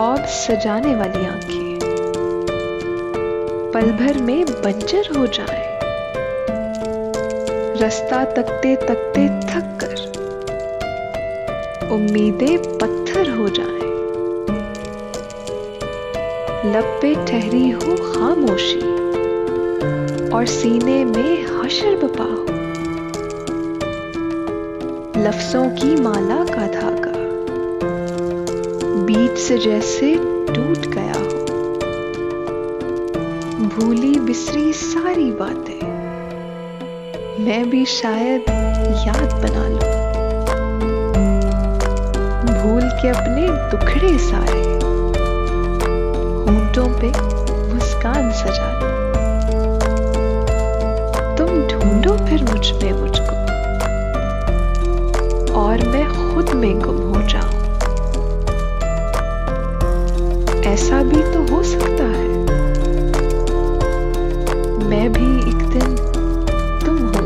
ख्वाब सजाने वाली आंखें पल भर में बंजर हो जाएं, रास्ता तकते तकते थक कर उम्मीदें पत्थर हो जाएं, लब पे ठहरी हो खामोशी और सीने में हशर बपा हो, लफ्जों की माला का धागा बीच से जैसे टूट गया हो, भूली बिसरी सारी बातें मैं भी शायद याद बना लूं, भूल के अपने दुखड़े सारे होंठों पे मुस्कान सजा लूं। तुम ढूंढो फिर मुझ में मुझको और मैं खुद में गुम हो जाऊं। ऐसा भी तो हो सकता है मैं भी एक दिन तुम हो